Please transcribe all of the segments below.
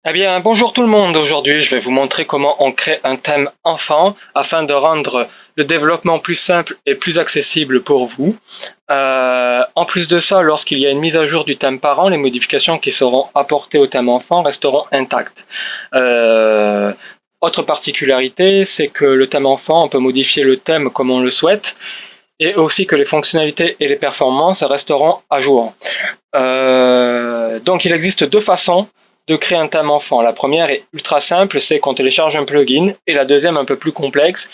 Eh bien, bonjour tout le monde. Aujourd'hui, je vais vous montrer comment on crée un thème enfant afin de rendre le développement plus simple et plus accessible pour vous. En plus de ça, lorsqu'il y a une mise à jour du thème parent, les modifications qui seront apportées au thème enfant resteront intactes. Autre particularité, c'est que le thème enfant, on peut modifier le thème comme on le souhaite et aussi que les fonctionnalités et les performances resteront à jour. Donc il existe deux façons de créer un thème enfant. La première est ultra simple, c'est qu'on télécharge un plugin, et la deuxième un peu plus complexe,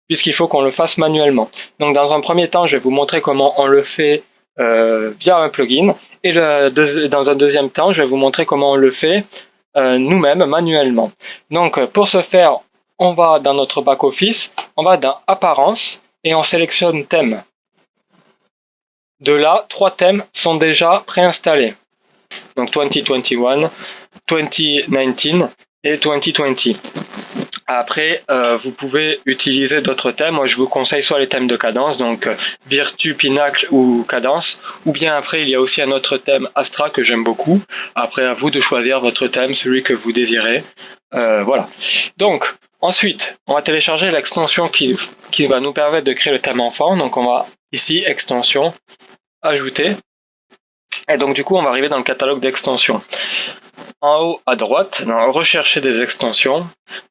puisqu'il faut qu'on le fasse manuellement. Donc dans un premier temps, je vais vous montrer comment on le fait via un plugin, et dans un deuxième temps, je vais vous montrer comment on le fait nous-mêmes manuellement. Donc pour ce faire, on va dans notre back-office, on va dans Apparence, et on sélectionne Thème. De là, 3 thèmes sont déjà préinstallés. Donc 2021, 2019 et 2020. Après, vous pouvez utiliser d'autres thèmes. Moi, je vous conseille soit les thèmes de cadence, donc Virtu, Pinacle ou Cadence, ou bien après, il y a aussi un autre thème Astra que j'aime beaucoup. Après, à vous de choisir votre thème, celui que vous désirez. Voilà. Donc, ensuite, on va télécharger l'extension qui va nous permettre de créer le thème enfant. Donc, on va ici, extension, ajouter. Et donc, du coup, on va arriver dans le catalogue d'extensions. En haut à droite, dans rechercher des extensions,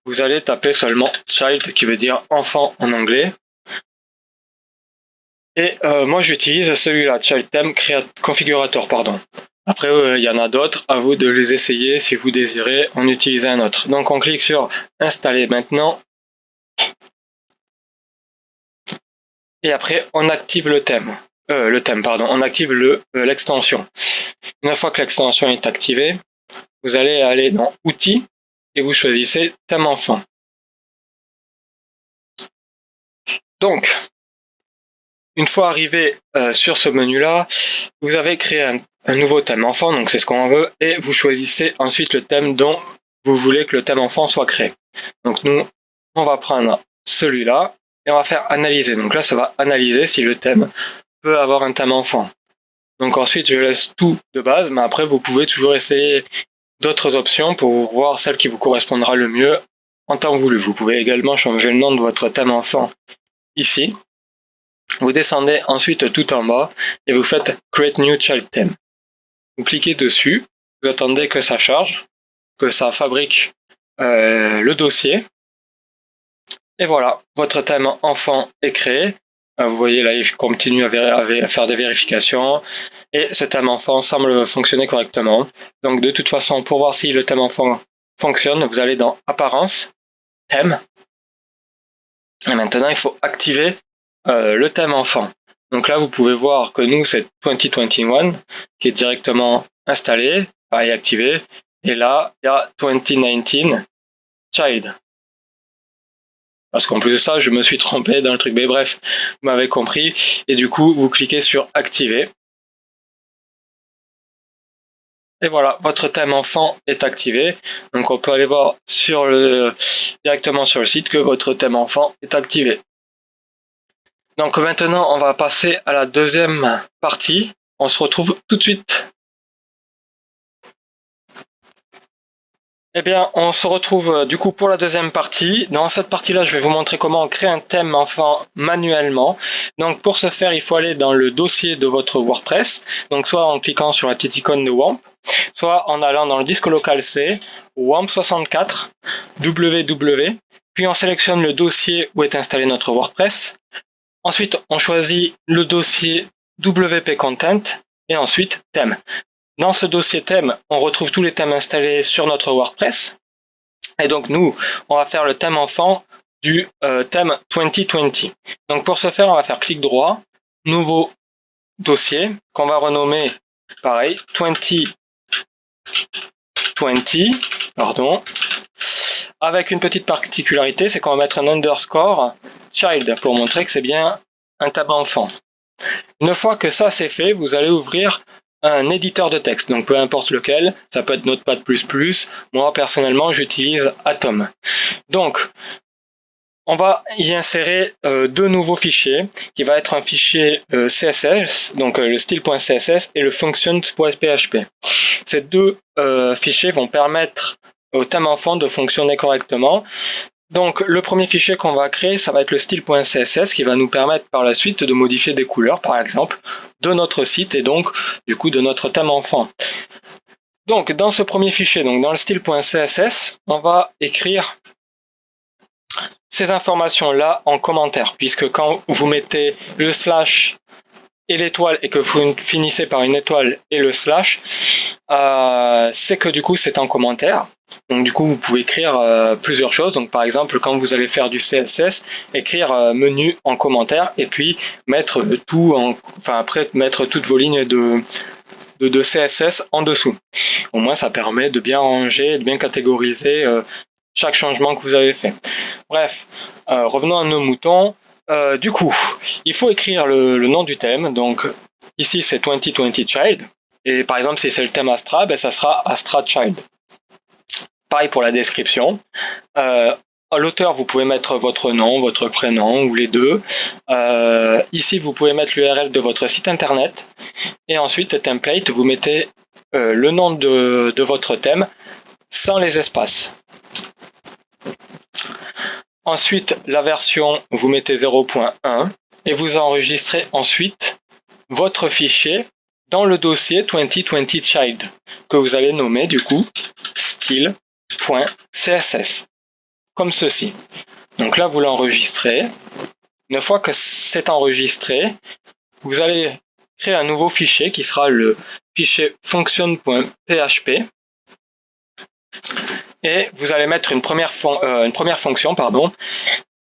vous allez taper seulement child qui veut dire enfant en anglais. Et moi j'utilise celui-là, child theme configurator, pardon. Après il y en a d'autres, à vous de les essayer si vous désirez en utiliser un autre. Donc on clique sur installer maintenant. Et après on active le thème. On active l'extension. Une fois que l'extension est activée, vous allez aller dans outils et vous choisissez thème enfant. Donc, une fois arrivé sur ce menu-là, vous avez créé un nouveau thème enfant, donc c'est ce qu'on veut, et vous choisissez ensuite le thème dont vous voulez que le thème enfant soit créé. Donc nous, on va prendre celui-là et on va faire analyser. Donc là, ça va analyser si le thème peut avoir un thème enfant. Donc ensuite, je laisse tout de base, mais après, vous pouvez toujours essayer d'autres options pour voir celle qui vous correspondra le mieux en temps voulu. Vous pouvez également changer le nom de votre thème enfant ici. Vous descendez ensuite tout en bas et vous faites Create New Child Theme. Vous cliquez dessus, vous attendez que ça charge, que ça fabrique le dossier. Et voilà, votre thème enfant est créé. Vous voyez là, il continue à faire des vérifications et ce thème enfant semble fonctionner correctement. Donc de toute façon, pour voir si le thème enfant fonctionne, vous allez dans Apparence, Thème. Et maintenant, il faut activer le thème enfant. Donc là, vous pouvez voir que nous, c'est 2021 qui est directement installé, et activé. Et là, il y a 2019 Child. Parce qu'en plus de ça, je me suis trompé dans le truc. Mais bref, vous m'avez compris. Et du coup, vous cliquez sur Activer. Et voilà, votre thème enfant est activé. Donc on peut aller voir directement sur le site que votre thème enfant est activé. Donc maintenant, on va passer à la deuxième partie. On se retrouve tout de suite. Eh bien, on se retrouve du coup pour la deuxième partie. Dans cette partie-là, je vais vous montrer comment on crée un thème enfant manuellement. Donc pour ce faire, il faut aller dans le dossier de votre WordPress. Donc soit en cliquant sur la petite icône de WAMP, soit en allant dans le disque local C, WAMP64, www, puis on sélectionne le dossier où est installé notre WordPress. Ensuite, on choisit le dossier WP Content et ensuite thème. Dans ce dossier thème, on retrouve tous les thèmes installés sur notre WordPress. Et donc nous, on va faire le thème enfant du thème 2020. Donc pour ce faire, on va faire clic droit, nouveau dossier, qu'on va renommer pareil, 2020, pardon, avec une petite particularité, c'est qu'on va mettre un underscore child pour montrer que c'est bien un thème enfant. Une fois que ça c'est fait, vous allez ouvrir un éditeur de texte, donc peu importe lequel, ça peut être Notepad++, moi personnellement j'utilise Atom. Donc, on va y insérer deux nouveaux fichiers, qui va être un fichier CSS, donc le style.css et le function.php. Ces deux fichiers vont permettre au thème enfant de fonctionner correctement. Donc le premier fichier qu'on va créer, ça va être le style.css qui va nous permettre par la suite de modifier des couleurs, par exemple, de notre site et donc du coup de notre thème enfant. Donc dans ce premier fichier, donc dans le style.css, on va écrire ces informations-là en commentaire, puisque quand vous mettez le slash et l'étoile et que vous finissez par une étoile et le slash, c'est que du coup c'est en commentaire. Donc du coup vous pouvez écrire plusieurs choses. Donc par exemple quand vous allez faire du CSS, écrire menu en commentaire et puis mettre tout après mettre toutes vos lignes de CSS en dessous. Au moins ça permet de bien ranger, de bien catégoriser chaque changement que vous avez fait. Bref, revenons à nos moutons. Du coup, il faut écrire le nom du thème. Donc ici c'est 2020 Child. Et par exemple si c'est le thème Astra, ça sera Astra Child. Pareil pour la description. À l'auteur, vous pouvez mettre votre nom, votre prénom ou les deux. Ici, vous pouvez mettre l'URL de votre site internet. Et ensuite, template, vous mettez le nom de votre thème sans les espaces. Ensuite, la version, vous mettez 0.1 et vous enregistrez ensuite votre fichier dans le dossier 2020 Child que vous allez nommer du coup style.css comme ceci. Donc là, vous l'enregistrez. Une fois que c'est enregistré, vous allez créer un nouveau fichier qui sera le fichier function.php et vous allez mettre une première fonction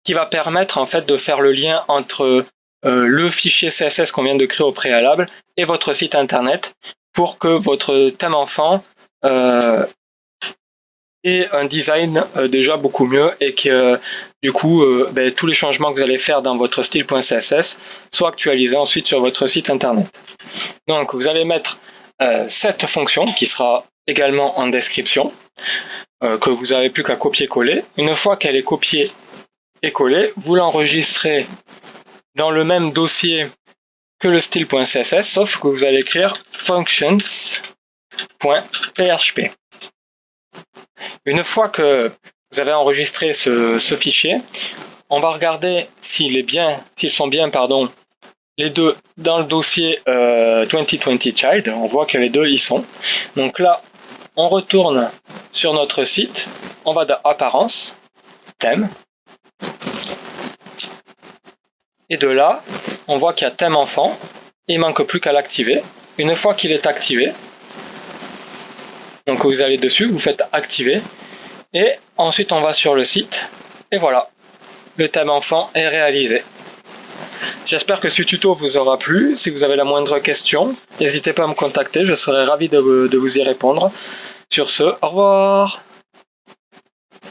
qui va permettre en fait de faire le lien entre le fichier CSS qu'on vient de créer au préalable et votre site internet pour que votre thème enfant ait un design déjà beaucoup mieux et que du coup tous les changements que vous allez faire dans votre style.css soient actualisés ensuite sur votre site internet. Donc vous allez mettre cette fonction qui sera également en description que vous n'avez plus qu'à copier-coller. Une fois qu'elle est copiée et collée, vous l'enregistrez dans le même dossier que le style.css, sauf que vous allez écrire functions.php. Une fois que vous avez enregistré ce fichier, on va regarder s'ils sont bien, les deux dans le dossier 2020 Child. On voit que les deux y sont. Donc là, on retourne sur notre site, on va dans Apparence, Thème, et de là, on voit qu'il y a Thème enfant, il ne manque plus qu'à l'activer. Une fois qu'il est activé, donc vous allez dessus, vous faites activer, et ensuite on va sur le site, et voilà, le thème enfant est réalisé. J'espère que ce tuto vous aura plu. Si vous avez la moindre question, n'hésitez pas à me contacter, je serai ravi de vous y répondre. Sur ce, au revoir.